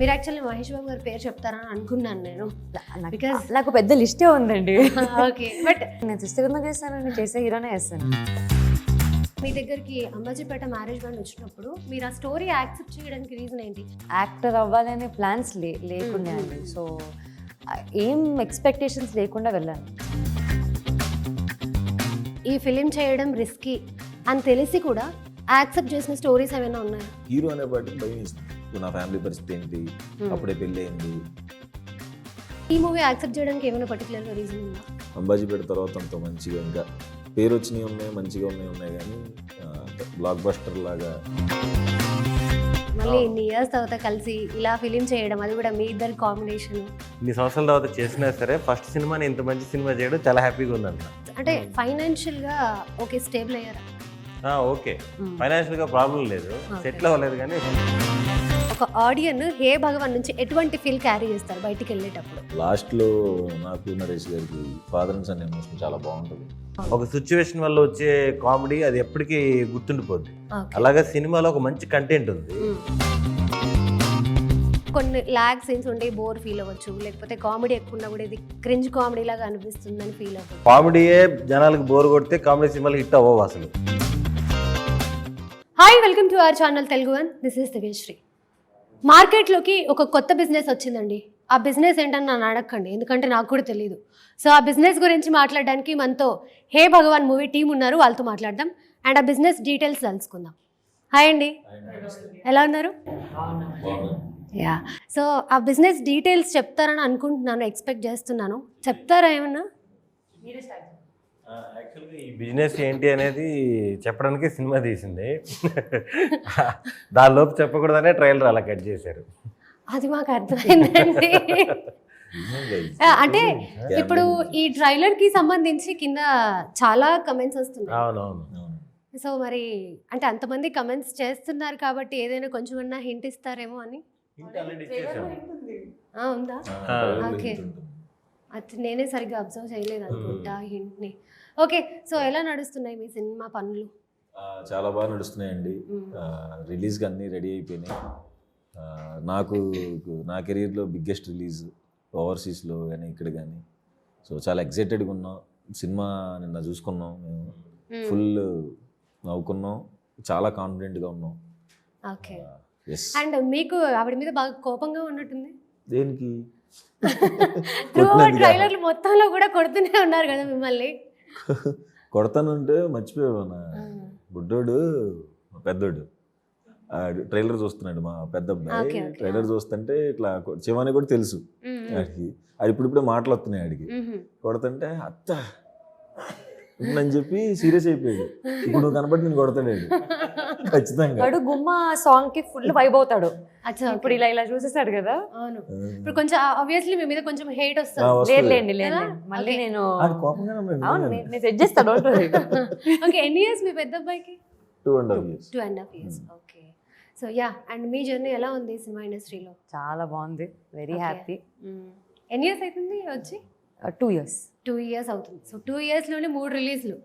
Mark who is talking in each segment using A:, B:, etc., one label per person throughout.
A: మీరు యాక్చువల్లీ మహేష్ బాబు గారి పేరు చెప్తారని అనుకున్నాను నేను. బికాస్
B: నాకు పెద్ద లిస్టే ఉందండి.
A: ఓకే, బట్
B: నేను సిస్టర్గా చేస్తానండి, చేసే హీరోనే చేస్తాను.
A: మీ దగ్గరికి అంబాజీపేట మ్యారేజ్ బ్యాండ్ వచ్చినప్పుడు మీరు ఆ స్టోరీ యాక్సెప్ట్ చేయడానికి రీజన్ ఏంటి?
B: యాక్టర్ అవ్వాలనే ప్లాన్స్ లేకుండా అండి. సో ఏం ఎక్స్పెక్టేషన్స్ లేకుండా వెళ్ళాను.
A: ఈ ఫిలిం చేయడం రిస్కీ అని తెలిసి కూడా యాక్సెప్ట్ చేసిన స్టోరీస్ ఏమైనా ఉన్నాయా?
C: హీరో అనే పాటికి భయం వేస్తుంది. నా ఫ్యామిలీ పరిస్థితి ఏంటి, అప్పుడే పెళ్ళి అయింది.
A: ఈ మూవీ యాక్సెప్ట్ చేయడానికి ఏమైనా పర్టికులర్ రీజన్ ఉందా?
C: అంబాజీపేట తర్వాత అంత మంచిగా ఇంకా పేరు వచ్చినవి ఉన్నాయి, మంచిగా ఉన్నాయి కానీ బ్లాక్ బస్టర్ లాగా
A: మళ్ళీ ఇన్ని ఇయర్స్ తర్వాత కలిసి ఇలా ఫిలిం చేయడం, అది కూడా మీ ఇద్దరు కాంబినేషన్.
D: ఇన్ని సంవత్సరాల తర్వాత చేసినా సరే ఫస్ట్ సినిమాని ఇంత మంచి సినిమా చేయడం చాలా హ్యాపీగా ఉందంట.
A: అంటే ఫైనాన్షియల్గా ఓకే, స్టేబుల్ అయ్యారా?
D: ఓకే, ఫైనాన్షియల్గా ప్రాబ్లం లేదు, సెటిల్ అవ్వలేదు. కానీ
A: ఒక ఆడియన్ హే భగవాన్ నుంచి ఎటువంటి ఫీల్ క్యారీ చేస్తారు బయటికి వెళ్ళేటప్పుడు?
C: లాస్ట్లో నాకు నరేష్ గారికి ఫాదర్ అండ్ సన్ ఎమోషన్ చాలా బాగుంటుంది.
D: ఒక సిచ్యువేషన్ వల్ల వచ్చే కామెడీ అది ఎప్పటికీ గుర్తుండిపోద్ది.
A: Okay.
D: అలాగే సినిమాలో ఒక మంచి కంటెంట్ ఉంది.
A: కొన్ని ల్యాగ్ సీన్స్ ఉండే బోర్ ఫీల్ అవ్వచ్చు, లేకపోతే కామెడీ ఎక్కువ ఉన్నా కూడా ఇది క్రింజ్ కామెడీ లాగా అనిపిస్తుందని ఫీల్ అవ్వచ్చు.
D: కామెడీయే జనాలకు బోర్ కొడితే కామెడీ సినిమాలు హిట్ అవ్వవు అసలు.
A: Hi, welcome to our channel Telugu one. This is Divyasri. మార్కెట్లోకి ఒక కొత్త బిజినెస్ వచ్చిందండి. ఆ బిజినెస్ ఏంటని నన్ను అడగండి, ఎందుకంటే నాకు కూడా తెలియదు. సో ఆ బిజినెస్ గురించి మాట్లాడడానికి మనతో హే భగవాన్ మూవీ టీం ఉన్నారు, వాళ్ళతో మాట్లాడదాం అండ్ ఆ బిజినెస్ డీటెయిల్స్ తెలుసుకుందాం. హాయ్ అండి, ఎలా ఉన్నారు? యా, సో ఆ బిజినెస్ డీటెయిల్స్ చెప్తారని అనుకుంటున్నాను, ఎక్స్పెక్ట్ చేస్తున్నాను. చెప్తారా ఏమన్నా?
D: యాక్చువల్గా ఈ బిజినెస్ ఏంటి అనేది చెప్పడానికి సినిమా తీసింది. దానిలోపు చెప్పకూడదనే ట్రైలర్ అలా కట్ చేశారు.
A: అది మాకు అర్థమైందండి. అంటే ఇప్పుడు ఈ ట్రైలర్ కి సంబంధించి కింద చాలా కమెంట్స్ వస్తున్నాయి.
D: అవునవును.
A: సో మరి అంటే అంతమంది కమెంట్స్ చేస్తున్నారు కాబట్టి ఏదైనా కొంచెం హింట్ ఇస్తారేమో అని. ఉందా? ఓకే, అది నేనే సరిగ్గా అబ్జర్వ్ చేయలేదు అనుకుంటా హింట్ని. ఓకే, సో ఎలా నడుస్తున్నాయి మీ సినిమా పనులు?
C: చాలా బాగా నడుస్తున్నాయండి. రిలీజ్కి అన్నీ రెడీ అయిపోయినాయి. నాకు నా కెరీర్లో బిగ్గెస్ట్ రిలీజ్ ఓవర్సీస్లో కానీ ఇక్కడ కానీ. సో చాలా ఎక్సైటెడ్గా ఉన్నాం. సినిమా నిన్న చూసుకున్నాం, మేము ఫుల్ నవ్వుకున్నాం, చాలా కాన్ఫిడెంట్గా ఉన్నాం.
A: Okay,
C: yes.
A: అండ్ మీకు ఆవిడ మీద బాగా కోపంగా ఉన్నట్టుంది.
C: దేనికి?
A: ట్రైలర్లు మొత్తంలో కూడా కొడుతూనే ఉన్నారు కదా మిమ్మల్ని.
C: కొడతానంటే మర్చిపోయాను. బుడ్డోడు పెద్దోడు ట్రైలర్ చూస్తున్నాడు, మా పెద్ద అబ్బాయి ట్రైలర్ చూస్తుంటే ఇట్లా శివాని కూడా తెలుసు ఆడికి. అది ఇప్పుడిప్పుడే మాటలు వస్తున్నాయి ఆడికి. కొడతంటే అత్త అని చెప్పి సీరియస్ అయిపోయాడు. ఇప్పుడు నువ్వు కనబడి నేను కొడతాడు ఖచ్చితంగా.
B: వాడు గుమ్మ సాంగ్ కి ఫుల్ వైబ్ అవుతాడు.
A: అచ్చా,
B: ఇప్పుడు ఇలా చూసేసాడు కదా.
A: అవును, ఇప్పుడు కొంచెం ఆబ్వియస్లీ మీ మీద కొంచెం హేట్ వస్తుంది.
B: లేదు మళ్ళీ నేను
C: కోపంగా
B: అవును నేను సెట్ చేస్తాను.
A: ఓకే, ఎన్ని ఇయర్స్ మీ పెద్ద అబ్బాయికి?
C: 2.5 years.
A: 2.5 years. Okay, so yeah, and me journey ఎలా ఉంది సినిమా ఇండస్ట్రీలో?
B: చాలా బాగుంది, వెరీ హ్యాపీ.
A: ఎన్ని ఇయర్స్ అవుతుంది వచ్చి?
B: 2 years.
A: 2 years అవుతుంది. సో 2 years లోనే 3 రిలీజ్లు,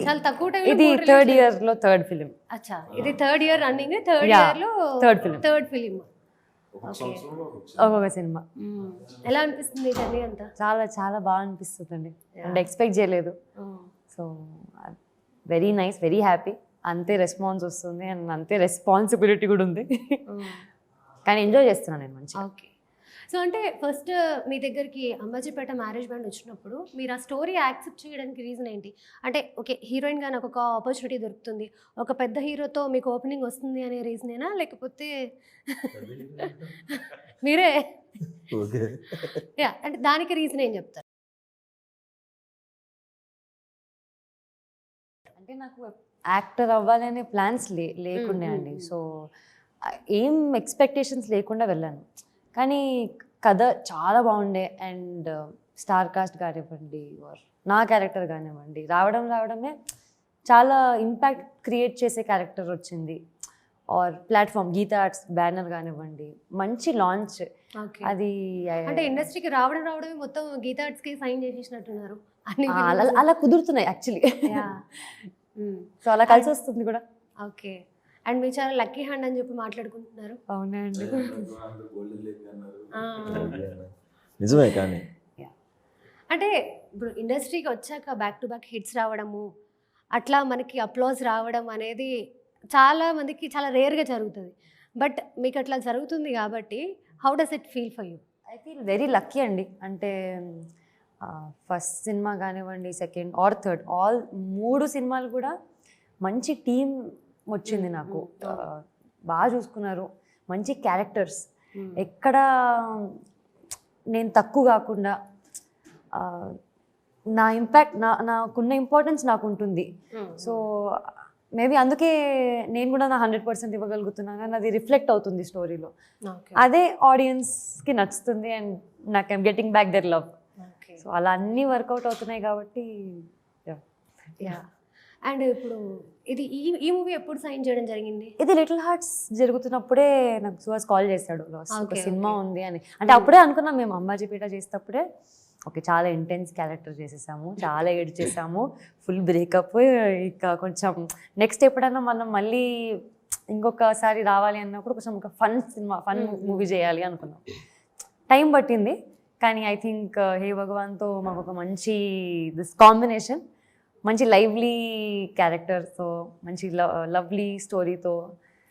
A: చాలా తక్కువ టైం.
B: ఇది థర్డ్ ఇయర్ లో థర్డ్ ఫిలిం.
A: అచ్చా, ఇది third year running, third year లో థర్డ్ ఫిలిం.
B: ఒక్కొక్క సినిమా.
A: ఎలా అనిపిస్తుంది జర్నీ అంతా?
B: చాలా చాలా బాగా అనిపిస్తుంది అండి, అండ్ ఎక్స్పెక్ట్ చేయలేదు. So very nice, very happy. అంతే రెస్పాన్స్ వస్తుంది అండ్ అంతే రెస్పాన్సిబిలిటీ కూడా ఉంది. కానీ ఎంజాయ్ చేస్తున్నాను నేను మంచిగా.
A: ఓకే, సో అంటే ఫస్ట్ మీ దగ్గరికి అంబాజీపేట మ్యారేజ్ బ్యాండ్ వచ్చినప్పుడు మీరు ఆ స్టోరీ యాక్సెప్ట్ చేయడానికి రీజన్ ఏంటి? అంటే ఓకే, హీరోయిన్గా నాకు ఒక ఆపర్చునిటీ దొరుకుతుంది, ఒక పెద్ద హీరోతో మీకు ఓపెనింగ్ వస్తుంది అనే రీజనేనా, లేకపోతే మీరే అంటే దానికి రీజన్ ఏం చెప్తారు?
B: అంటే నాకు యాక్టర్ అవ్వాలనే ప్లాన్స్ లేకుండా అండి. సో ఏం ఎక్స్పెక్టేషన్స్ లేకుండా వెళ్ళాను. కానీ కథ చాలా బాగుండే అండ్ స్టార్ కాస్ట్ కానివ్వండి, నా క్యారెక్టర్ కానివ్వండి, రావడమే చాలా ఇంపాక్ట్ క్రియేట్ చేసే క్యారెక్టర్ వచ్చింది. Or platform Geetha arts banner కానివ్వండి, మంచి లాంచ్. అది
A: అంటే ఇండస్ట్రీకి రావడమే మొత్తం గీతా ఆర్ట్స్కి సైన్ చేసేసినట్టున్నారు.
B: అలా కుదురుతున్నాయి యాక్చువల్లీ. సో అలా కలిసి వస్తుంది కూడా.
A: ఓకే, అండ్ మీరు చాలా లక్కీ హ్యాండ్ అని చెప్పి మాట్లాడుకుంటున్నారు.
B: అవునండి.
C: నిజమే కానీ
A: అంటే ఇప్పుడు ఇండస్ట్రీకి వచ్చాక బ్యాక్ టు బ్యాక్ హిట్స్ రావడము, అట్లా మనకి అప్లాజ్ రావడం అనేది చాలా మందికి చాలా రేర్గా జరుగుతుంది. బట్ మీకు అట్లా జరుగుతుంది కాబట్టి how does it feel for you?
B: I feel very lucky అండి. అంటే ఫస్ట్ సినిమా కానివ్వండి, సెకండ్ ఆర్ థర్డ్, ఆల్ 3 సినిమాలు కూడా మంచి టీం వచ్చింది నాకు. బాగా చూసుకున్నారు, మంచి క్యారెక్టర్స్, ఎక్కడ నేను తక్కువ కాకుండా నా ఇంపాక్ట్ నాకున్న ఇంపార్టెన్స్ నాకు ఉంటుంది. సో మేబీ అందుకే నేను కూడా నా 100% ఇవ్వగలుగుతున్నాను అని అది రిఫ్లెక్ట్ అవుతుంది స్టోరీలో. అదే ఆడియన్స్కి నచ్చుతుంది అండ్ నాకు I'm getting back their love. So అలా అన్నీ వర్కౌట్ అవుతున్నాయి కాబట్టి.
A: అండ్ ఇప్పుడు ఇది ఈ మూవీ ఎప్పుడు సైన్ చేయడం జరిగింది?
B: ఇది లిటిల్ హార్ట్స్ జరుగుతున్నప్పుడే నాకు సుహాస్ కాల్ చేశాడు, ఒక
A: Okay,
B: సినిమా
A: okay.
B: ఉంది అని. అంటే అప్పుడే అనుకున్నాం మేము అంబాజీపేట చేసేటప్పుడే, ఓకే చాలా ఇంటెన్స్ క్యారెక్టర్ చేసేసాము, చాలా ఏడ్ చేసాము, ఫుల్ బ్రేకప్, ఇక కొంచెం నెక్స్ట్ ఎప్పుడైనా మనం మళ్ళీ ఇంకొకసారి రావాలి అన్నప్పుడు కొంచెం ఒక ఫన్ మూవీ చేయాలి అనుకున్నాం. టైం పట్టింది కానీ ఐ థింక్ హే భగవాన్తో మాకు ఒక మంచి దిస్ కాంబినేషన్, మంచి లైవ్లీ క్యారెక్టర్తో, మంచి లవ్లీ స్టోరీతో.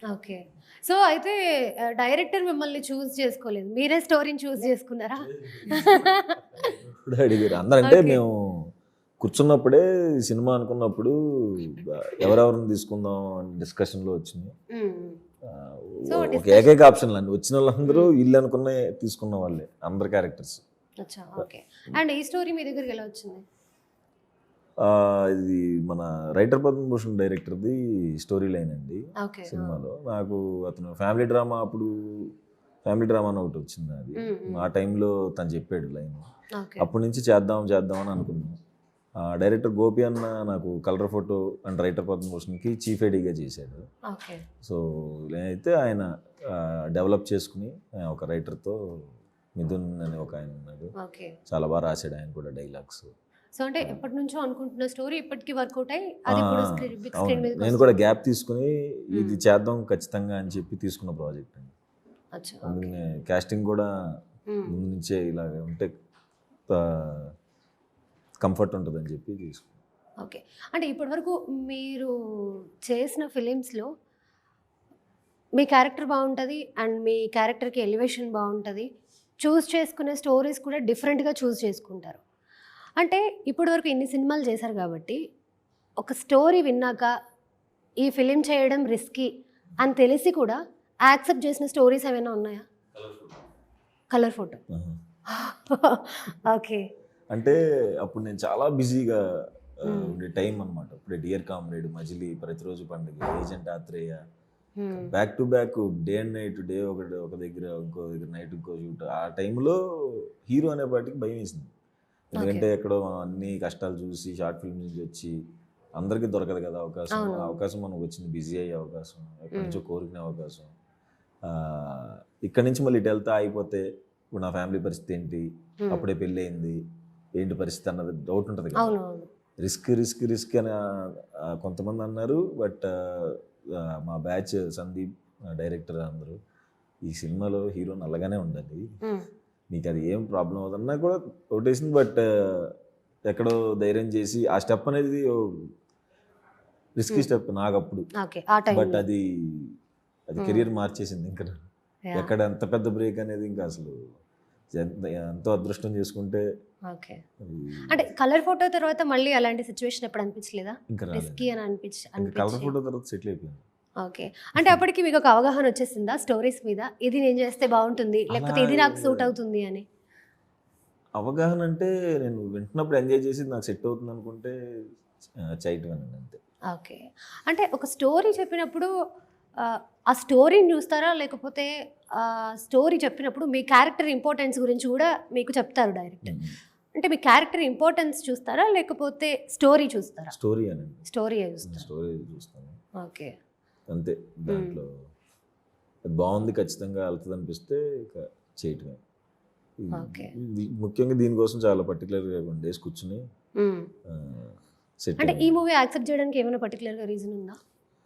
A: ఓకే. సో అయితే డైరెక్టర్ మిమ్మల్ని చూస్ చేసుకోలేదు, మీరే స్టోరీని చూస్ చేసుకున్నారా?
C: ఇప్పుడు అడిగారు అందరంటే
A: Okay.
C: మేము కూర్చున్నప్పుడే సినిమా అనుకున్నప్పుడు ఎవరెవరిని తీసుకుందాం అని డిస్కషన్లో వచ్చింది.
A: So,
C: ఒక ఏకైక ఆప్షన్ అండి, వచ్చిన వాళ్ళందరూ ఇల్లు అనుకున్న తీసుకున్న వాళ్ళే, అందరు క్యారెక్టర్స్.
A: అచ్చా, ఓకే. అండ్ ఈ స్టోరీ మీ దగ్గరికి ఎలా వచ్చింది?
C: ఇది మన రైటర్ పద్మభూషణ్ డైరెక్టర్ది స్టోరీ లైన్ అండి
A: ఓకే.
C: సినిమాలో. నాకు అతను ఫ్యామిలీ డ్రామా అని ఒకటి వచ్చింది, అది ఆ టైంలో తను చెప్పాడు లైన్.
A: ఓకే.
C: అప్పటి నుంచి చేద్దామని అనుకున్నాను. డైరెక్టర్ గోపి అన్న నాకు కలర్ ఫోటో అండ్ రైటర్ పద్మభూషణ్కి చీఫ్ ఎడీగా చేశాడు.
A: ఓకే.
C: సో అయితే ఆయన డెవలప్ చేసుకుని ఒక రైటర్తో, మిథున్ అని ఒక ఆయన ఉన్నాడు,
A: ఓకే.
C: చాలా బాగా రాశాడు ఆయన కూడా డైలాగ్స్.
A: సో అంటే ఎప్పటి నుంచో అనుకుంటున్న స్టోరీ ఇప్పటికి వర్కౌట్ అయ్యి అది కూడా బిగ్
C: అవును,
A: స్క్రీన్ మీద
C: నేను కూడా గ్యాప్ తీసుకుని ఇది చేద్దాం ఖచ్చితంగా అని చెప్పి తీసుకున్న ప్రాజెక్ట్ అండి.
A: అచ్చా,
C: అందుకనే కాస్టింగ్ కూడా ముందు నుంచే ఇలాగ ఉంటే కంఫర్ట్ ఉంటుందని చెప్పి తీసుకున్నాను.
A: ఓకే. అంటే ఇప్పటివరకు మీరు చేసిన ఫిలిమ్స్లో మీ క్యారెక్టర్ బాగుంటుంది అండ్ మీ క్యారెక్టర్కి ఎలివేషన్ బాగుంటుంది, చూస్ చేసుకునే స్టోరీస్ కూడా డిఫరెంట్గా చూస్ చేసుకుంటారు. అంటే ఇప్పటివరకు ఇన్ని సినిమాలు చేశారు కాబట్టి ఒక స్టోరీ విన్నాక ఈ ఫిలిం చేయడం రిస్కీ అని తెలిసి కూడా యాక్సెప్ట్ చేసిన స్టోరీస్ ఏమైనా ఉన్నాయా? Colour photo. ఓకే.
C: అంటే అప్పుడు నేను చాలా బిజీగా ఉండే టైం అనమాట. ఇప్పుడు dear comrade, Majili, Prathiroju Panduga, agent Athreya, back to back, day and night, day ఒక దగ్గర, ఇంకో దగ్గర నైట్ ఇంకో షూట్. ఆ టైంలో హీరో అనే పాటికి భయం వేసింది, ఎందుకంటే ఎక్కడో అన్ని కష్టాలు చూసి షార్ట్ ఫిల్మ్ నుంచి వచ్చి అందరికీ దొరకదు కదా అవకాశం. ఆ అవకాశం మనకు వచ్చింది, బిజీ అయ్యే అవకాశం, ఎక్కడి నుంచో కోరుకునే అవకాశం. ఇక్కడి నుంచి మళ్ళీ ఇటు వెళ్తా అయిపోతే ఇప్పుడు నా ఫ్యామిలీ పరిస్థితి ఏంటి, అప్పుడే పెళ్ళి అయింది, ఏంటి పరిస్థితి అన్నది డౌట్ ఉంటుంది కదా. రిస్క్ అని కొంతమంది అన్నారు. బట్ మా బ్యాచ్ సందీప్ డైరెక్టర్ అందరూ ఈ సినిమాలో హీరో నల్లగానే ఉండాలి, నీకు అది ఏం ప్రాబ్లం అవుతుందన్నా కూడా ఒకటేసింది. బట్ ఎక్కడో ధైర్యం చేసి ఆ స్టెప్ అనేది రిస్కీ స్టెప్ నాకు అప్పుడు. బట్ అది కెరీర్ మార్చేసింది. ఇంకా ఎక్కడ ఎంత పెద్ద బ్రేక్ అనేది ఇంకా అసలు ఎంతో అదృష్టం చేసుకుంటే.
A: ఓకే. అంటే కలర్ ఫోటో తర్వాత మళ్ళీ అలాంటి సిచ్యువేషన్ ఎప్పుడు అనిపించలేదా?
C: ఇంకా
A: రిస్కీ అని
C: కలర్ ఫోటో తర్వాత సెటిల్ అయిపోయింది.
A: ఓకే. అంటే అప్పటికి మీకు ఒక అవగాహన వచ్చేసిందా స్టోరీస్ మీద, ఇది నేను చేస్తే బాగుంటుంది లేకపోతే ఇది నాకు సూట్ అవుతుంది అని?
C: అవగాహన అంటే నేను వింటున్నప్పుడు ఎంజాయ్ చేసి నాకు సెట్ అవుతుంది అనుకుంటే చేయటం అంతే.
A: ఓకే. అంటే ఒక స్టోరీ చెప్పినప్పుడు ఆ స్టోరీని చూస్తారా, లేకపోతే స్టోరీ చెప్పినప్పుడు మీ క్యారెక్టర్ ఇంపార్టెన్స్ గురించి కూడా మీకు చెప్తారు డైరెక్టర్? అంటే మీ క్యారెక్టర్ ఇంపార్టెన్స్ చూస్తారా లేకపోతే స్టోరీ చూస్తారా?
C: స్టోరీ అనండి,
A: స్టోరీ
C: చూస్తాను.
A: ఓకే,
C: అంతే. దాంట్లో బాగుంది, ఖచ్చితంగా వెళ్తుంది అనిపిస్తే ఇక చేయటమే. ముఖ్యంగా దీనికోసం చాలా పర్టికులర్గా డేస్ కూర్చుని సెట్.
A: అంటే ఈ మూవీ యాక్సెప్ట్ చేయడానికి ఏమైనా పర్టికులర్గా రీజన్ ఉందా?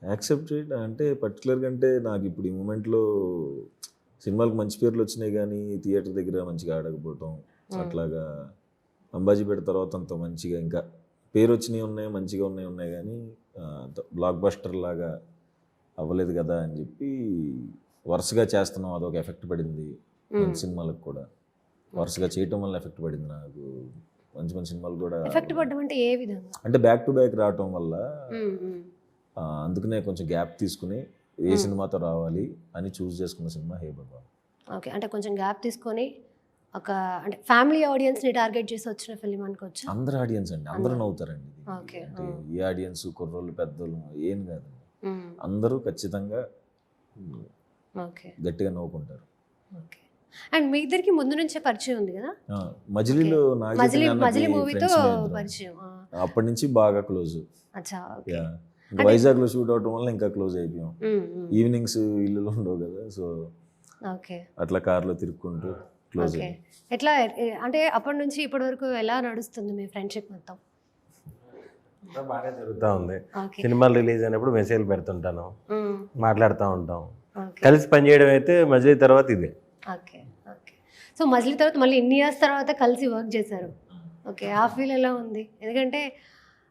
C: యాక్సెప్ట్ చేయడం అంటే పర్టికులర్గా అంటే నాకు ఇప్పుడు ఈ మూమెంట్లో సినిమాలకు మంచి పేర్లు వచ్చినాయి కానీ థియేటర్ దగ్గర మంచిగా ఆడకపోవటం అట్లాగా అంబాజీపేట తర్వాత అంత మంచిగా ఇంకా పేరు వచ్చినాయి ఉన్నాయి మంచిగా ఉన్నాయి కానీ బ్లాక్ బస్టర్ లాగా అవ్వలేదు కదా అని చెప్పి వరుసగా చేస్తున్నాం అదొక ఎఫెక్ట్ పడింది మంచి సినిమాలకు కూడా వరుసగా చేయటం వల్ల ఎఫెక్ట్ పడింది నాకు మంచి మంచి సినిమాలు కూడా
A: ఎఫెక్ట్ పడడం అంటే ఏ విధంగా?
C: అంటే బ్యాక్ టు బ్యాక్ రావటం వల్ల అందుకనే కొంచెం గ్యాప్ తీసుకుని ఏ సినిమాతో రావాలి అని చూస్ చేసుకున్న సినిమా హే భగవాన్.
A: ఓకే, అంటే కొంచెం గ్యాప్ తీసుకొని ఒక అంటే ఫ్యామిలీ ఆడియన్స్ని టార్గెట్ చేసి వచ్చిన ఫిలిం అనుకోవచ్చు.
C: అందరు ఆడియన్స్ అండి, అందరూ నవ్వుతారండి.
A: ఓకే.
C: అంటే ఏ ఆడియన్స్ కుర్రోళ్ళు పెద్దోళ్ళు ఏం కాదు, అందరూ ఖచ్చితంగా
A: ఓకే
C: గట్టిగా నవ్వుకుంటారు.
A: ఓకే. అండ్ మీ ఇద్దరికి ముందు నుంచే పరిచయం ఉంది కదా?
C: మజిలీలో
A: మజిలీ మూవీతో పరిచయం.
C: అప్పటి నుంచి బాగా క్లోజ్.
A: అచ్చా, ఓకే.
C: వైజాగ్ లో షూట్ అవటం వల్ల ఇంకా క్లోజ్ అయిపోయాం. ఈవినింగ్స్ ఇల్లులో ఉండవు కదా, సో
A: ఓకే
C: అట్లా కార్లో తిరుక్కుంటూ క్లోజ్
A: ఓకే. ఎట్లా అంటే అప్పటి నుంచి ఇప్పటి వరకు ఎలా నడుస్తుంది మీ ఫ్రెండ్షిప్ మొత్తం?
D: బాగా జరుగుతూ ఉంది.
A: ఓకే.
D: సినిమాలు రిలీజ్ అయినప్పుడు మెసేజ్లు పెడుతుంటాను, మాట్లాడుతూ ఉంటాం.
A: ఓకే.
D: కలిసి పనిచేయడం అయితే మజిలీ తర్వాత ఇదే.
A: Okay okay. సో మజిలీ తర్వాత మళ్ళీ ఇన్ని ఇయర్స్ తర్వాత కలిసి వర్క్ చేశారు. ఓకే, ఆ ఫీల్ ఎలా ఉంది? ఎందుకంటే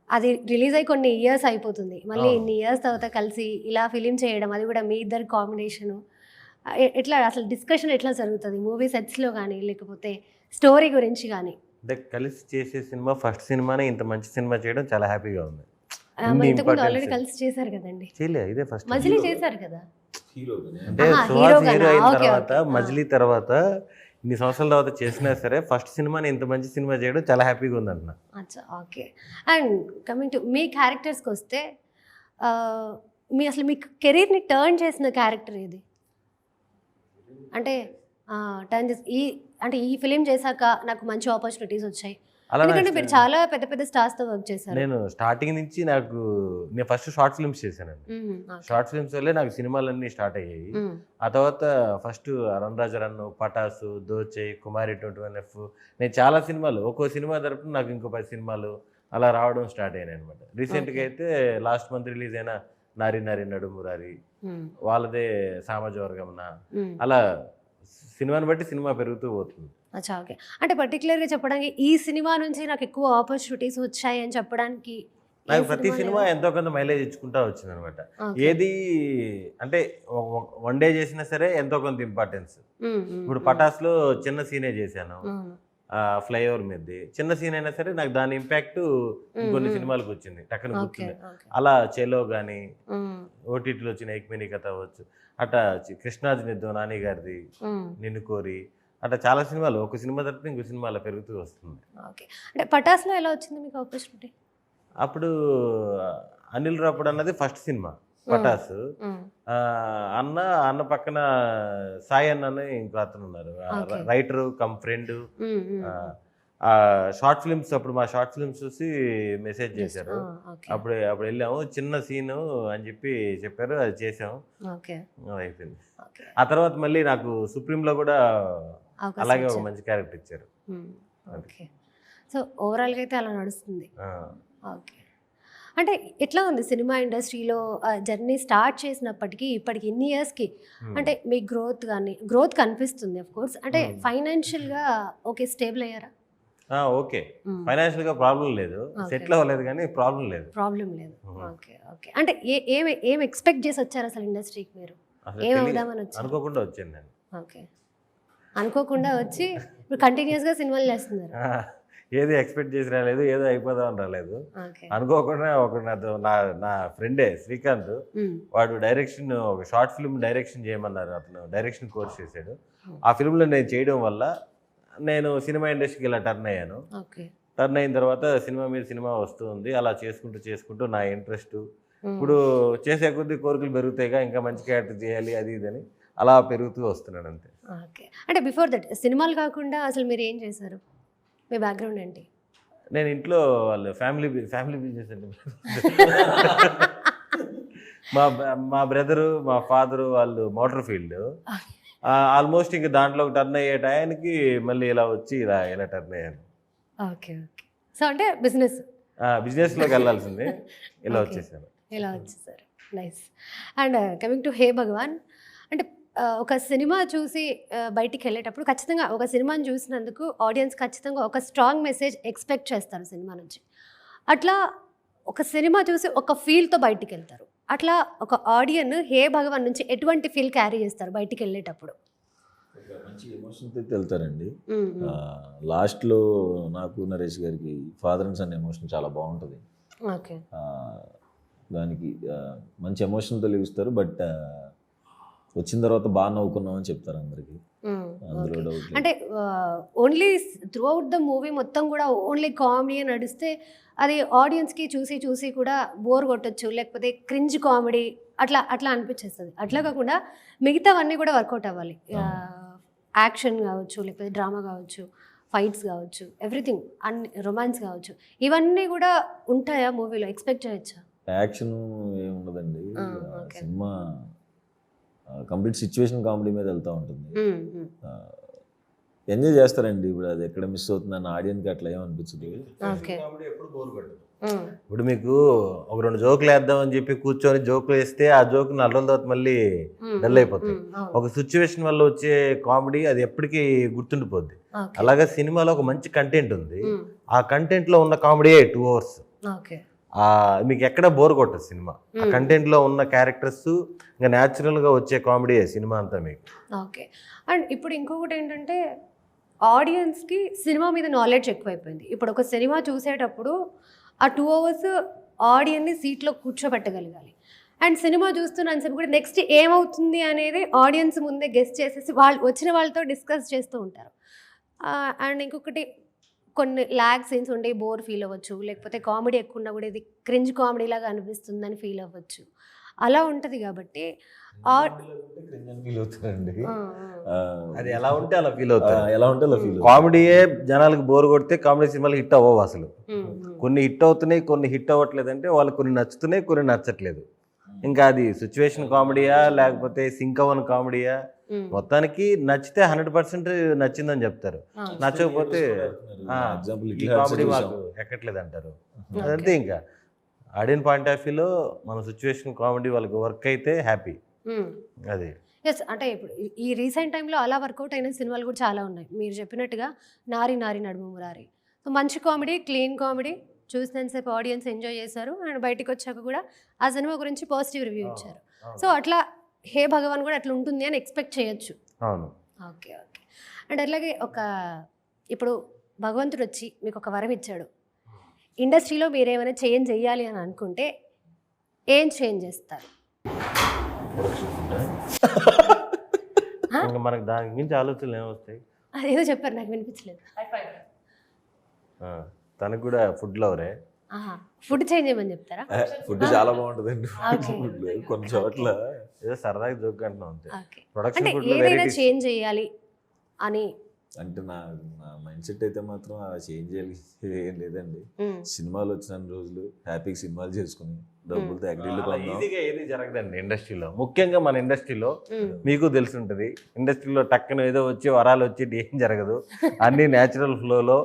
A: అది రిలీజ్ అయ్యి కొన్ని ఇయర్స్ అయిపోతుంది, మళ్ళీ ఇన్ని ఇయర్స్ తర్వాత కలిసి ఇలా ఫిలిం చేయడం, అది కూడా మీ ఇద్దరు కాంబినేషను, ఎట్లా అసలు డిస్కషన్ ఎట్లా జరుగుతుంది మూవీ సెట్స్లో కానీ లేకపోతే స్టోరీ గురించి కానీ?
D: అంటే కలిసి చేసే సినిమా ఫస్ట్ సినిమానే ఇంత మంచి సినిమా చేయడం చాలా హ్యాపీగా ఉంది.
A: ఇంతకుముందు ఆల్రెడీ కలిసి చేశారు కదండి,
D: చేయలే ఇదే ఫస్ట్
A: మజిలీ చేశారు కదా.
D: అంటే సుహాస్ హీరో అయిన తర్వాత మజిలీ తర్వాత ఇన్ని సంవత్సరాల తర్వాత చేసినా సరే ఫస్ట్ సినిమాని ఇంత మంచి సినిమా చేయడం చాలా హ్యాపీగా ఉంది అంటున్నా.
A: అచ్చా, okay. And coming to me క్యారెక్టర్స్కి వస్తే అసలు మీ కెరీర్ని టర్న్ చేసిన క్యారెక్టర్ ఏది? అంటే టర్న్ చేసి ఈ ఫిలిం చేశాక నాకు మంచి ఆపర్చునిటీస్ వచ్చాయి, ఎందుకంటే మీరు చాలా పెద్ద పెద్ద స్టార్స్తో వర్క్ చేశారు.
D: నేను స్టార్టింగ్ నుంచి నేను ఫస్ట్ షార్ట్ ఫిల్మ్స్ చేశానండి. షార్ట్ ఫిల్మ్స్ వల్లే నాకు సినిమాలన్నీ స్టార్ట్ అయ్యాయి. ఆ తర్వాత ఫస్ట్ రన్ రాజ రన్, పటాసు, దోచే, కుమారి 21F, నేను చాలా సినిమాలు ఒక్కో సినిమా తరపున నాకు ఇంకో 10 సినిమాలు అలా రావడం స్టార్ట్ అయ్యాయి అనమాట. రీసెంట్గా అయితే లాస్ట్ మంత్ రిలీజ్ అయిన నారి నారి నడుమురారి, వాళ్ళదే సామాజిక వర్గంన, అలా సినిమాని బట్టి సినిమా పెరుగుతూ పోతుంది.
A: అచ్చా, ఓకే. అంటే పర్టికులర్గా చెప్పడానికి ఈ సినిమా నుంచి నాకు ఎక్కువ ఆపర్చునిటీస్ వచ్చాయి అని చెప్పడానికి
D: నాకు ప్రతి సినిమా ఎంతో కొంత మైలేజ్ ఇచ్చుకుంటా వచ్చింది అనమాట. ఏది అంటే వన్ డే చేసినా సరే ఎంతో కొంత ఇంపార్టెన్స్. ఇప్పుడు పటాస్లో చిన్న సీనే చేశాను, ఫ్లైఓవర్ మీదది చిన్న సీన్ అయినా సరే నాకు దాని ఇంపాక్ట్ కొన్ని సినిమాలకు వచ్చింది, టక్కన గుర్తుంది. అలా చెలో కానీ ఓటీటీలో వచ్చిన ఏక్మినీ కథ అవ్వచ్చు, అట్లా కృష్ణాజినిద్దో నాని గారిది నిన్ను కోరి, అట్లా చాలా సినిమాలు ఒక సినిమా తరపున ఇంకో సినిమా అలా పెరుగుతూ వస్తుంది.
A: ఓకే. అంటే పటాస్లో ఎలా వచ్చింది మీకు ఆపర్చునిటీ?
D: అప్పుడు అనిల్ రాపుడు అన్నది ఫస్ట్ సినిమా పటాసు. అన్న పక్కన సాయి అన్న ఇంకో అతను ఉన్నారు, writer come friend. Short films అప్పుడు మా షార్ట్ ఫిల్మ్స్ చూసి మెసేజ్ చేశారు. అప్పుడు వెళ్ళాము, చిన్న సీను అని చెప్పి చెప్పారు, అది చేసాము, అయిపోయింది. ఆ తర్వాత మళ్ళీ నాకు సుప్రీంలో కూడా అలాగే ఒక మంచి క్యారెక్టర్ ఇచ్చారు.
A: సో ఓవరాల్గా అయితే అలా నడుస్తుంది. ఓకే. అంటే ఎట్లా ఉంది సినిమా ఇండస్ట్రీలో జర్నీ స్టార్ట్ చేసినప్పటికీ ఇప్పటికి ఇన్ని ఇయర్స్కి అంటే మీ గ్రోత్ కనిపిస్తుంది అఫ్ కోర్స్. అంటే ఫైనాన్షియల్గా ఓకే స్టేబుల్ అయ్యారా?
D: ఓకే, ఫైనాన్షియల్గా ప్రాబ్లం లేదు, సెటిల్ అవ్వలేదు కానీ ప్రాబ్లం లేదు.
A: Okay okay. అంటే ఏం ఎక్స్పెక్ట్ చేసి వచ్చారు అసలు ఇండస్ట్రీకి మీరు? ఏం అవుదామని వచ్చారు?
D: అనుకోకుండా వచ్చాను నేను. ఓకే,
A: అనుకోకుండా వచ్చి ఇప్పుడు కంటిన్యూస్గా సినిమాలు చేస్తున్నారు.
D: ఏది ఎక్స్పెక్ట్ చేసి రాలేదు, ఏదో అయిపోదామని రాలేదు. అనుకోకుండా నా ఫ్రెండే శ్రీకాంత్, వాడు డైరెక్షన్ ఒక షార్ట్ ఫిల్మ్ డైరెక్షన్ చేయమన్నారు, అతను డైరెక్షన్ కోర్స్ చేశాడు. ఆ ఫిల్మ్లో నేను చేయడం వల్ల నేను సినిమా ఇండస్ట్రీకి ఇలా టర్న్ అయ్యాను. టర్న్ అయిన తర్వాత సినిమా మీద సినిమా వస్తుంది, అలా చేసుకుంటూ నా ఇంట్రెస్ట్ ఇప్పుడు చేసే కొద్ది కోరికలు పెరుగుతాయిగా, ఇంకా మంచి క్యారెక్టర్ చేయాలి అది ఇదని అలా పెరుగుతూ వస్తున్నాను అంతే.
A: ఓకే. అంటే బిఫోర్ దట్ సినిమాలు కాకుండా అసలు మీరు ఏం చేశారు? మీ బ్యాక్గ్రౌండ్ ఏంటి?
D: నేను ఇంట్లో వాళ్ళు ఫ్యామిలీ బిజినెస్ అంటే మా బ్రదరు మా ఫాదరు వాళ్ళు మోటార్ ఫీల్డ్, ఆల్మోస్ట్ ఇంక దాంట్లో టర్న్ అయ్యే టయానికి మళ్ళీ ఇలా వచ్చి ఇలా టర్న్ అయ్యాను.
A: Okay okay. సో అంటే బిజినెస్లోకి
D: వెళ్ళాల్సింది, ఇలా వచ్చేసాను.
A: నైస్. అండ్ కమింగ్ టు హే భగవాన్, అంటే ఒక సినిమా చూసి బయటికి వెళ్ళేటప్పుడు ఖచ్చితంగా ఒక సినిమాని చూసినందుకు ఆడియన్స్ ఖచ్చితంగా ఒక స్ట్రాంగ్ మెసేజ్ ఎక్స్పెక్ట్ చేస్తారు సినిమా నుంచి. అట్లా ఒక సినిమా చూసి ఒక ఫీల్తో బయటికి వెళ్తారు. అట్లా ఒక ఆడియన్ హే భగవాన్ నుంచి ఎటువంటి ఫీల్ క్యారీ చేస్తారు బయటికి వెళ్ళేటప్పుడు?
C: మంచి ఎమోషన్తో వెళ్తారండి. లాస్ట్లో నాకు నరేష్ గారికి ఫాదర్ అండ్ సన్ ఎమోషన్ చాలా బాగుంటుంది.
A: ఓకే.
C: దానికి మంచి ఎమోషన్తో లిగిస్తారు. బట్ వచ్చిన తర్వాత బాగా నవ్వుకున్నాం అని చెప్తారు అందరికి. అందులో డౌట్
A: అంటే only through out the movie మొత్తం కూడా ఓన్లీ కామెడీ నడిస్తే అది ఆడియన్స్కి చూసి చూసి కూడా బోర్ కొట్టచ్చు, లేకపోతే క్రింజ్ కామెడీ అట్లా అట్లా అనిపించేస్తుంది. అట్లా కాకుండా మిగతావన్నీ కూడా వర్కౌట్ అవ్వాలి. యాక్షన్ కావచ్చు, లేకపోతే డ్రామా కావచ్చు, ఫైట్స్ కావచ్చు, ఎవ్రీథింగ్, అన్ని రొమాన్స్ కావచ్చు, ఇవన్నీ కూడా ఉంటాయా మూవీలో? ఎక్స్పెక్ట్ చేయొచ్చా?
C: యాక్షన్ ఏముండదండి. సినిమా కంప్లీట్ సిచ్యువేషన్ కామెడీ మీద వెళ్తూ ఉంటుంది. ఎంజాయ్ చేస్తారండి. ఇప్పుడు అది ఎక్కడ మిస్ అవుతుందని ఆడియన్కి అట్లా ఏమనిపించదు.
D: కామెడీ ఎప్పుడు బోర్ కొట్టదు. ఇప్పుడు మీకు ఒక 2 జోకులు వేద్దామని చెప్పి కూర్చొని జోకులు వేస్తే ఆ జోక్ 4 రోజుల తర్వాత మళ్ళీ డల్ అయిపోతుంది. ఒక సిచ్యువేషన్ వల్ల వచ్చే కామెడీ అది ఎప్పటికీ గుర్తుండిపోద్ది. అలాగే సినిమాలో ఒక మంచి కంటెంట్ ఉంది, ఆ కంటెంట్ లో ఉన్న కామెడీ 2 hours. మీకు ఎక్కడ బోర్ కొట్టదు సినిమా. ఆ కంటెంట్ లో ఉన్న క్యారెక్టర్స్ ఇంకా న్యాచురల్ గా వచ్చే కామెడీ సినిమా అంతా మీకు.
A: ఓకే. అండ్ ఇప్పుడు ఇంకొకటి ఏంటంటే ఆడియన్స్కి సినిమా మీద నాలెడ్జ్ ఎక్కువైపోయింది. ఇప్పుడు ఒక సినిమా చూసేటప్పుడు ఆ 2 hours ఆడియన్ని సీట్లో కూర్చోబెట్టగలగాలి. అండ్ సినిమా చూస్తున్నంతసేపు కూడా నెక్స్ట్ ఏమవుతుంది అనేది ఆడియన్స్ ముందే గెస్ట్ చేసేసి వాళ్ళు వచ్చిన వాళ్ళతో డిస్కస్ చేస్తూ ఉంటారు. అండ్ ఇంకొకటి కొన్ని ల్యాగ్ సీన్స్ ఉండి బోర్ ఫీల్ అవ్వచ్చు, లేకపోతే కామెడీ ఎక్కువ ఉన్నా కూడా ఇది క్రింజ్ కామెడీ లాగా అనిపిస్తుందని ఫీల్ అవ్వచ్చు. అలా ఉంటుంది కాబట్టి
D: అది ఎలా ఉంటే అలా ఫీల్ అవుతారు.
C: ఎలా ఉంటే అలా ఫీల్.
D: కామెడీయే జనాలకు బోర్ కొడితే కామెడీ సినిమాలు హిట్ అవ్వవు అసలు. కొన్ని హిట్ అవుతున్నాయి, కొన్ని హిట్ అవ్వట్లేదు. అంటే వాళ్ళు కొన్ని నచ్చుతున్నాయి, కొన్ని నచ్చట్లేదు. ఇంకా అది సిచ్యువేషన్ కామెడీయా లేకపోతే సింక్ అవ్వని కామెడీయా, మొత్తానికి నచ్చితే 100% నచ్చిందని చెప్తారు. నచ్చకపోతే ఈ కామెడీ మాకు ఎక్కట్లేదు అంటారు. అదంతే. ఇంకా ఆడియన్ పాయింట్ ఆఫ్ వ్యూలో మన సిచ్యువేషన్ కామెడీ వాళ్ళకి వర్క్ అయితే హ్యాపీ. అది
A: ఎస్. అంటే ఇప్పుడు ఈ రీసెంట్ టైంలో అలా వర్కౌట్ అయిన సినిమాలు కూడా చాలా ఉన్నాయి. మీరు చెప్పినట్టుగా నారి నారి నడుము మురారి, సో మంచి కామెడీ, క్లీన్ కామెడీ, చూసినంతసేపు ఆడియన్స్ ఎంజాయ్ చేశారు. అండ్ బయటకు వచ్చాక కూడా ఆ సినిమా గురించి పాజిటివ్ రివ్యూ ఇచ్చారు. సో అట్లా హే భగవాన్ కూడా అట్లా ఉంటుంది అని ఎక్స్పెక్ట్ చేయొచ్చు.
D: అవును.
A: ఓకే. ఓకే. అండ్ అట్లాగే ఇప్పుడు భగవంతుడు వచ్చి మీకు ఒక వరం ఇచ్చాడు, ఇండస్ట్రీలో మీరు ఏమైనా చేంజ్ చేయాలి అని అనుకుంటే ఏం చేంజ్ చేస్తారు?
D: ఇంకా మనకు దాని గురించి ఆలోచనలు ఏమొస్తాయి?
A: అదేదో చెప్పారు, నాకు వినిపించలేదు.
D: తనకు కూడా ఫుడ్ లవరే.
A: ఫుడ్ చేంజ్ చేయమని చెప్తారా?
C: ఫుడ్ చాలా బాగుంటుందండి. కొన్ని చోట్ల
D: ఏదో సరదాగా జోక్ అంటున్నాం అంతే.
A: అంటే
D: ప్రొడక్షన్
A: ఏదైనా చేంజ్ చేయాలి అని
C: అంటే నా మైండ్ సెట్ అయితే మాత్రం అలా చేంజ్ చేయాలి ఏం లేదండి. సినిమాలు వచ్చిన రోజులు హ్యాపీగా సినిమాలు చేసుకుని డబ్బులతో
D: ఈజీగా ఏది జరగదండి ఇండస్ట్రీలో. ముఖ్యంగా మన ఇండస్ట్రీలో మీకు తెలిసి ఉంటుంది, ఇండస్ట్రీలో టక్కన ఏదో వచ్చి వరాలు వచ్చి ఏం జరగదు. అన్ని న్యాచురల్ ఫ్లోలో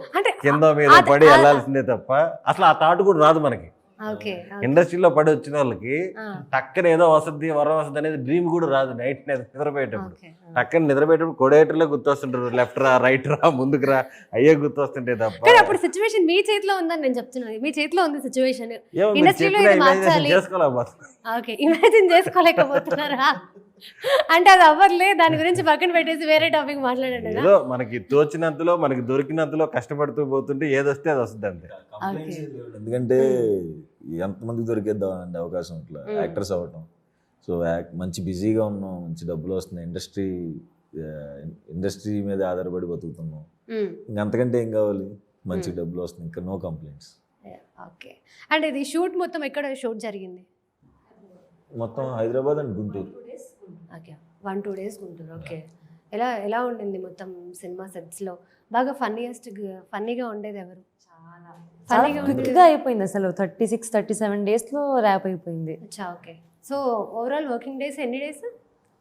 D: కింద మీద పడి వెళ్ళాల్సిందే తప్ప అసలు ఆ థాట్ కూడా రాదు మనకి. ఇండస్ట్రీలో పడి వచ్చిన వాళ్ళకి టక్కన ఏదో వసతి వరం వసతి అనేది డ్రీమ్ కూడా రాదు. నైట్ నిద్రపోయేటప్పుడు టక్కన నిద్రపోయేటప్పుడు కొడేటర్లే గుర్తొస్తుంటారు, లెఫ్ట్ రా రైట్ రా ముందుకు రా అయ్యే గుర్తొస్తుంటే తప్ప.
A: అప్పుడు సిచ్యువేషన్ మీ చేతిలో ఉందని నేను చెప్తున్నాను. మీ చేతిలో ఉంది సిచ్యువేషన్, ఇమాజిన్ చేసుకోలేకపోతున్నారా అంటే అది అవ్వర్లే. దాని గురించి పక్కన పెట్టేసి వేరే టాపిక్ మాట్లాడండి.
D: ఏదో మనకి తోచినంతలో మనకి దొరికినంతలో కష్టపడుతూ పోతుంటే ఏదొస్తే అది వస్తుంది అంతే.
C: ఎందుకంటే ఎంతమందికి దొరికేద్దాం అండి అవకాశం ఇట్లా యాక్టర్స్ అవ్వటం. సో మంచి బిజీగా ఉన్నాం, మంచి డబ్బులు వస్తున్నాయి, ఇండస్ట్రీ మీద ఆధారపడి బతుకుతున్నాం. ఇంకంతకంటే ఏం కావాలి? మంచి డబ్బులు వస్తున్నాయి, ఇంకా నో కంప్లైంట్స్.
A: ఓకే. అండ్ ఇది షూట్ మొత్తం ఎక్కడ షూట్ జరిగింది?
C: మొత్తం Hyderabad and Guntur.
A: Okay. 1-2 days Guntur. Okay. ఎలా ఉండింది మొత్తం సినిమా సెట్స్లో? బాగా ఫన్నీగా ఉండేది ఎవరు?
B: చాలా క్విక్గా అయిపోయింది అసలు. 36-37 daysలో ర్యాప్ అయిపోయింది.
A: అచ్చా. Okay. So overall working days ఎన్ని డేస్?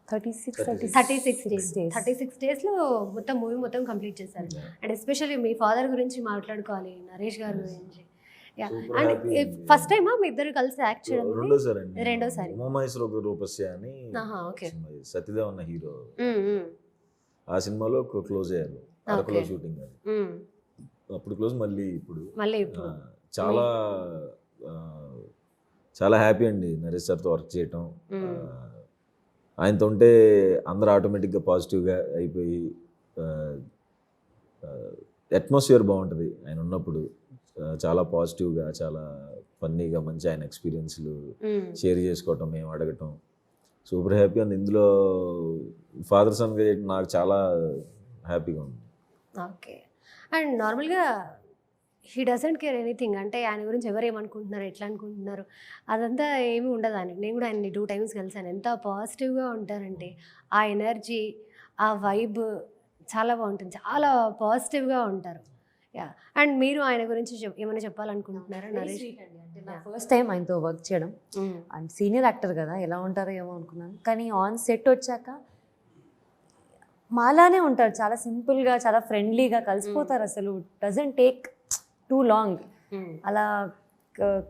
A: 36 daysలో మొత్తం మూవీ మొత్తం కంప్లీట్ చేశారు. అండ్ ఎస్పెషల్లీ మీ ఫాదర్ గురించి మాట్లాడుకోవాలి, నరేష్ గారి గురించి.
C: Super
A: అండ్
C: happy అండి.
A: ఫస్ట్ టైమా మీ ఇద్దరు కలిసి యాక్ట్ చేయడం ఇది?
C: రెండోసారి అండి.
A: రెండోసారి.
C: ఉమామహేశ్వర రూపస్య అని
A: ఓకే.
C: సినిమా, సత్యదేవ్ అన్న హీరో. ఆ సినిమాలో క్లోజ్ అయ్యారు, అరకులో షూటింగ్ అది. అప్పుడు క్లోజ్, మళ్ళీ ఇప్పుడు చాలా చాలా హ్యాపీ అండి నరేష్ సార్తో వర్క్ చేయటం. ఆయనతో ఉంటే అందరూ ఆటోమేటిక్గా పాజిటివ్గా అయిపోయి అట్మాస్ఫియర్ బాగుంటుంది ఆయన ఉన్నప్పుడు. చాలా పాజిటివ్గా, చాలా ఫన్నీగా, మంచి ఆయన ఎక్స్పీరియన్స్లు షేర్ చేసుకోవటం, మేము అడగటం. సూపర్ హ్యాపీ అండి. ఇందులో ఫాదర్ సన్గా చేయడం నాకు చాలా హ్యాపీగా ఉంది.
A: ఓకే. అండ్ నార్మల్గా హీ డజంట్ కేర్ ఎనీథింగ్, అంటే ఆయన గురించి ఎవరు ఏమనుకుంటున్నారు, ఎట్లా అనుకుంటున్నారు, అదంతా ఏమీ ఉండదు ఆయన. నేను కూడా ఆయన్ని 2 times కలిసాను. ఎంత పాజిటివ్గా ఉంటారంటే ఆ ఎనర్జీ, ఆ వైబ్ చాలా బాగుంటుంది, చాలా పాజిటివ్గా ఉంటారు. అండ్ మీరు ఆయన గురించి ఏమైనా చెప్పాలనుకుంటున్నారా నరేష్?
B: ఫస్ట్ టైం ఆయనతో వర్క్ చేయడం, అండ్ సీనియర్ యాక్టర్ కదా ఎలా ఉంటారో ఏమో అనుకున్నాను. కానీ ఆన్ సెట్ వచ్చాక మాలానే ఉంటారు, చాలా సింపుల్గా, చాలా ఫ్రెండ్లీగా కలిసిపోతారు. అసలు డజంట్ టేక్ టూ లాంగ్, అలా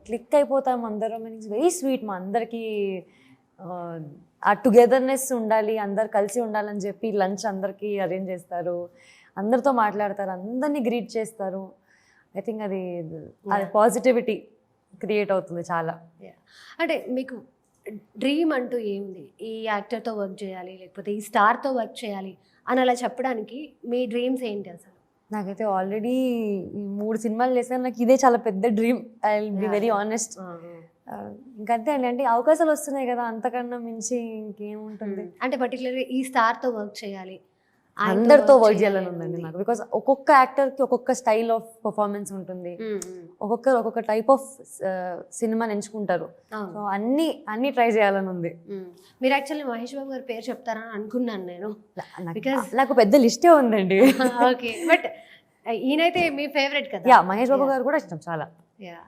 B: క్లిక్ అయిపోతాం అందరం. It's very sweet. మా అందరికీ ఆ టుగెదర్నెస్ ఉండాలి, అందరు కలిసి ఉండాలని చెప్పి లంచ్ అందరికీ అరేంజ్ చేస్తారు, అందరితో మాట్లాడతారు, అందరినీ గ్రీట్ చేస్తారు. ఐ థింక్ అది పాజిటివిటీ క్రియేట్ అవుతుంది చాలా.
A: అంటే మీకు డ్రీమ్ అంటూ ఏముంది, ఈ యాక్టర్తో వర్క్ చేయాలి లేకపోతే ఈ స్టార్తో వర్క్ చేయాలి అని అలా చెప్పడానికి మీ డ్రీమ్స్ ఏంటి అసలు?
B: నాకైతే ఆల్రెడీ ఈ 3 సినిమాలు చేశాను, నాకు ఇదే చాలా పెద్ద dream. I will be very honest. ఇంకంతే అండి, అంటే అవకాశాలు వస్తున్నాయి కదా, అంతకన్నా మించి ఇంకేముంటుంది.
A: అంటే పర్టికులర్గా ఈ స్టార్తో వర్క్ చేయాలి,
B: అందరితో వర్క్ చేయాలని ఉందండి నాకు. బికాస్ ఒక్కొక్క యాక్టర్కి ఒక్కొక్క స్టైల్ ఆఫ్ పర్ఫార్మెన్స్ ఉంటుంది, ఒక్కొక్కరు ఒక్కొక్క టైప్ ఆఫ్ సినిమాని ఎంచుకుంటారు. సో అన్ని ట్రై చేయాలని ఉంది.
A: మీరు యాక్చువల్లీ మహేష్ బాబు గారి పేరు చెప్తారని అనుకున్నాను నేను,
B: నాకు పెద్ద లిస్టే ఉందండి.
A: ఓకే, బట్ ఈయనైతే మీ ఫేవరెట్ కదా?
B: యా, మహేష్ బాబు గారు కూడా ఇష్టం చాలా.
A: యా,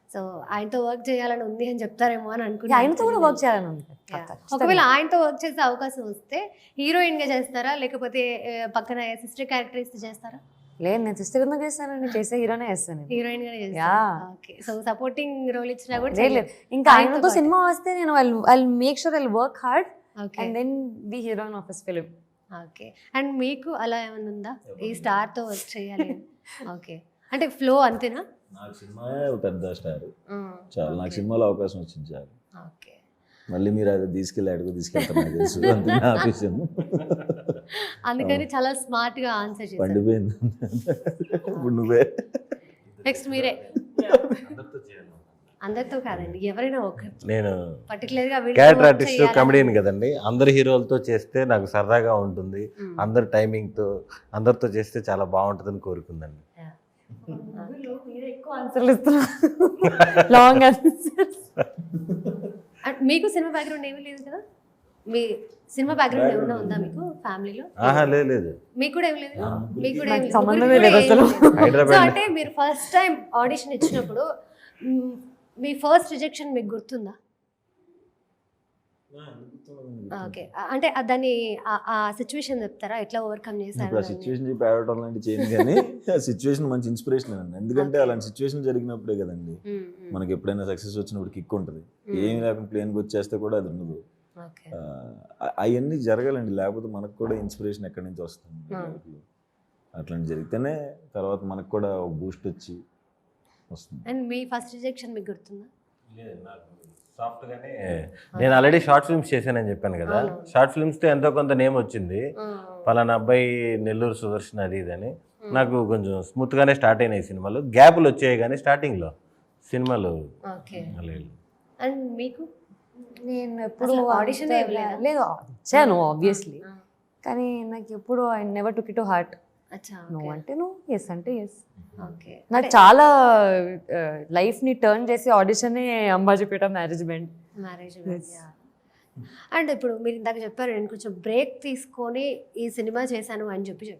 A: సో ఆయనతో వర్క్ చేయాలని ఉంది అని చెప్తారేమో అని అనుకున్నాను.
B: ఆయనతో కూడా వర్క్ చేయాలని ఉంది.
A: ఒకవేళ ఆయనతో వర్క్ చేసే అవకాశం వస్తే హీరోయిన్ గా చేస్తారా లేకపోతే పక్కన సిస్టర్ క్యారెక్టర్ ఇస్తే చేస్తారా?
B: లేదు, నేను సిస్టర్ కింద చేస్తానండి, చేసే హీరోనే చేస్తాను.
A: హీరోయిన్ గానే చేస్తారా? ఓకే, సో సపోర్టింగ్ రోల్ ఇచ్చినా కూడా
B: లేదు. ఇంకా ఆయనతో సినిమా వస్తే నేను I make sure I work hard and then be heroine of his film.
A: Okay, and మీకు అలా ఏమైనా ఉందా ఈ స్టార్ తో వర్క్ చేయాలి? ఓకే, అంటే ఫ్లో అంతేనా?
C: నాకు సినిమా పెద్ద స్టార్ చాలా, నాకు సినిమాలో అవకాశం వచ్చింది చాలు.
A: ఓకే,
C: మళ్ళీ మీరు అది తీసుకెళ్తారు నాకు తెలుసు, అంతే నా ఆఫీషన్.
A: అందుకని చాలా స్మార్ట్ గా ఆన్సర్ చేశారు.
C: పండిపోయింది ఇప్పుడు నువ్వే.
A: నెక్స్ట్ మీరే. అందరితో కాదండి, ఎవరైనా ఒక
D: నేను
A: పర్టికులర్ గా
D: క్యారెక్టర్ ఆర్టిస్ట్, కమెడియన్ కదండి. అందరు హీరోలతో చేస్తే నాకు సరదాగా ఉంటుంది, అందరు టైమింగ్తో అందరితో చేస్తే చాలా బాగుంటుందని కోరుకుందండి.
B: ఎక్కువ ఆన్సర్లు ఇస్తున్నారు, లాంగ్ ఆన్సర్స్.
A: మీకు సినిమా బ్యాక్గ్రౌండ్ ఏమీ లేదు కదా? మీ సినిమా బ్యాక్గ్రౌండ్ ఏమైనా ఉందా మీకు ఫ్యామిలీలో?
D: లేదు.
A: మీకు కూడా ఏం లేదు? మీకు కూడా ఏం
B: సంబంధమే లేదు అసలు.
A: సో అంటే మీరు ఫస్ట్ టైం ఆడిషన్ ఇచ్చినప్పుడు మీ ఫస్ట్ రిజెక్షన్ మీకు గుర్తుందా? ఓకే, అంటే దాన్ని ఆ సిచ్యువేషన్ చెప్తారా, ఎట్లా ఓవర్కమ్ చేశారు?
C: ఇప్పుడు ఆ సిచ్యువేషన్ చెప్పి ఆడటం లాంటి చేయను, కానీ ఆ సిచ్యువేషన్ మంచి ఇన్స్పిరేషన్ అండి. ఎందుకంటే అలాంటి సిచ్యువేషన్ జరిగినప్పుడే కదండి మనకి ఎప్పుడైనా సక్సెస్ వచ్చినప్పుడు కిక్ ఉంటుంది. ఏమి లేకుండా ప్లేన్కి వచ్చేస్తే కూడా అది ఉండదు. అవన్నీ జరగాలండి, లేకపోతే మనకు కూడా ఇన్స్పిరేషన్ ఎక్కడి నుంచి వస్తుంది. అట్లాంటి జరిగితేనే తర్వాత మనకు కూడా ఒక బూస్ట్ వచ్చి వస్తుంది.
A: అండ్ మీ ఫస్ట్ రిజెక్షన్ మీకు గుర్తుందా?
D: సాఫ్ట్గానే నేను ఆల్రెడీ షార్ట్ ఫిల్మ్స్ చేశానని చెప్పాను కదా, షార్ట్ ఫిల్మ్స్తో ఎంతో కొంత నేమ్ వచ్చింది. పలానా అబ్బాయి నెల్లూరు సుదర్శన్ అది ఇదని నాకు కొంచెం స్మూత్గానే స్టార్ట్ అయినాయి సినిమాలు. గ్యాపులు వచ్చాయి కానీ స్టార్టింగ్లో సినిమాలు లేదు.
A: అండ్ మీకు?
B: నేను ఎప్పుడు
A: ఆడిషన్
B: లేదు, వచ్చాను ఆబ్వియస్లీ, కానీ నాకు ఎప్పుడు I never took it to heart. No అంటే నో, ఎస్ అంటే ఎస్. నాకు చాలా లైఫ్ని టర్న్ చేసి ఆడిషనే అంబాజీపేట మేనేజ్మెంట్.
A: అండ్ ఇప్పుడు మీరు ఇందాక చెప్పారు నేను కొంచెం బ్రేక్ తీసుకొని ఈ సినిమా చేశాను అని చెప్పారు.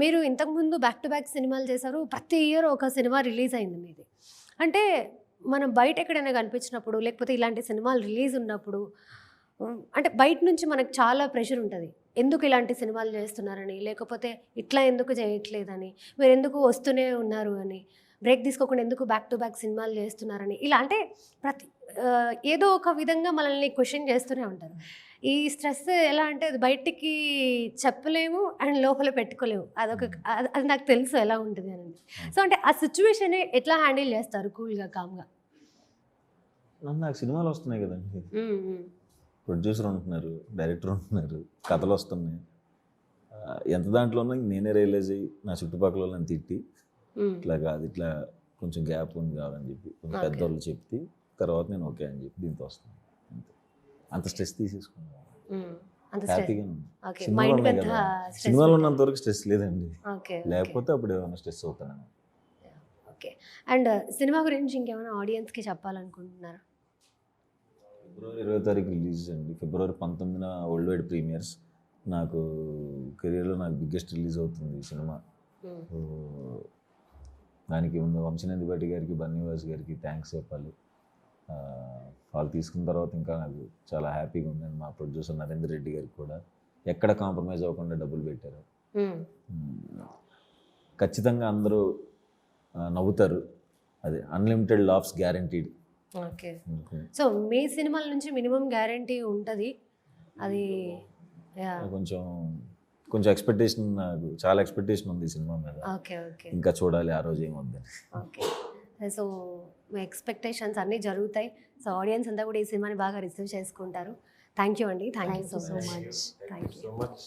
A: మీరు ఇంతకుముందు బ్యాక్ టు బ్యాక్ సినిమాలు చేశారు, ప్రతి ఇయర్ ఒక సినిమా రిలీజ్ అయింది మీది. అంటే మనం బయట ఎక్కడైనా కనిపించినప్పుడు లేకపోతే ఇలాంటి సినిమాలు రిలీజ్ ఉన్నప్పుడు అంటే బయట నుంచి మనకు చాలా ప్రెషర్ ఉంటుంది, ఎందుకు ఇలాంటి సినిమాలు చేస్తున్నారని, లేకపోతే ఇట్లా ఎందుకు చేయట్లేదని, మీరు ఎందుకు వస్తూనే ఉన్నారు అని. బ్రేక్ తీసుకోకుండా ఎందుకు బ్యాక్ టు బ్యాక్ సినిమాలు చేస్తున్నారని, ఇలా అంటే ప్రతి ఏదో ఒక విధంగా మనల్ని క్వశ్చన్ చేస్తూనే ఉంటారు. ఈ స్ట్రెస్ ఎలా అంటే అది బయటికి చెప్పలేము అండ్ లోపల పెట్టుకోలేము, అది నాకు తెలుసు ఎలా ఉంటుంది అని. సో అంటే ఆ సిచ్యువేషన్ ఎట్లా హ్యాండిల్ చేస్తారు కూల్గా కామ్గా?
C: నాకు సినిమాలు వస్తున్నాయి కదండి, ప్రొడ్యూసర్ ఉంటున్నారు, డైరెక్టర్ ఉంటున్నారు, కథలు వస్తున్నాయి. ఎంత దాంట్లోనూ నేనే రియలైజ్ అయ్యి నా చుట్టుపక్కల వాళ్ళని తిట్టి ఇట్లా కాదు, ఇట్లా కొంచెం గ్యాప్ ఉంది కాదని చెప్పి కొంచెం పెద్దవాళ్ళు చెప్తే తర్వాత నేను ఓకే అని చెప్పి దీంతో వస్తాను. అంత స్ట్రెస్ తీసేసుకున్నాను, హ్యాపీగా ఉంది. సినిమాలు ఉన్నాయి కదా, సినిమాలు ఉన్నంత వరకు స్ట్రెస్ లేదండి, లేకపోతే అప్పుడు ఏమైనా స్ట్రెస్ అవుతాను.
A: ఓకే. అండ్ సినిమా గురించి ఇంకేమైనా ఆడియన్స్కి చెప్పాలనుకుంటున్నారా?
C: ఫిబ్రవరి 20వ తారీఖు రిలీజ్ అండి. ఫిబ్రవరి 19న వరల్డ్ వైడ్ ప్రీమియర్స్. నాకు కెరియర్లో నాకు బిగ్గెస్ట్ రిలీజ్ అవుతుంది ఈ సినిమా. దానికి ముందు వంశీనందిపాటి గారికి, బన్నీవాస్ గారికి థ్యాంక్స్ చెప్పాలి. వాళ్ళు తీసుకున్న తర్వాత ఇంకా నాకు చాలా హ్యాపీగా ఉంది. మా ప్రొడ్యూసర్ నరేందర్ రెడ్డి గారికి కూడా ఎక్కడ కాంప్రమైజ్ అవ్వకుండా డబ్బులు పెట్టారు. ఖచ్చితంగా అందరూ నవ్వుతారు, అది unlimited laughs guaranteed.
A: Okay. So మీ సినిమాల నుంచి మినిమం గ్యారంటీ ఉంటుంది, అది
C: కొంచెం ఎక్స్పెక్టేషన్, నాకు చాలా ఎక్స్పెక్టేషన్ ఉంది ఈ సినిమా మీద.
A: Okay okay.
C: ఇంకా చూడాలి ఆ రోజు ఏమవుద్దని.
A: ఓకే. సో మీ ఎక్స్పెక్టేషన్స్ అన్నీ జరుగుతాయి. సో ఆడియన్స్ అంతా కూడా ఈ సినిమాని బాగా రిసీవ్ చేసుకుంటారు. థ్యాంక్ యూ అండి, thank you so much. Thank you so much.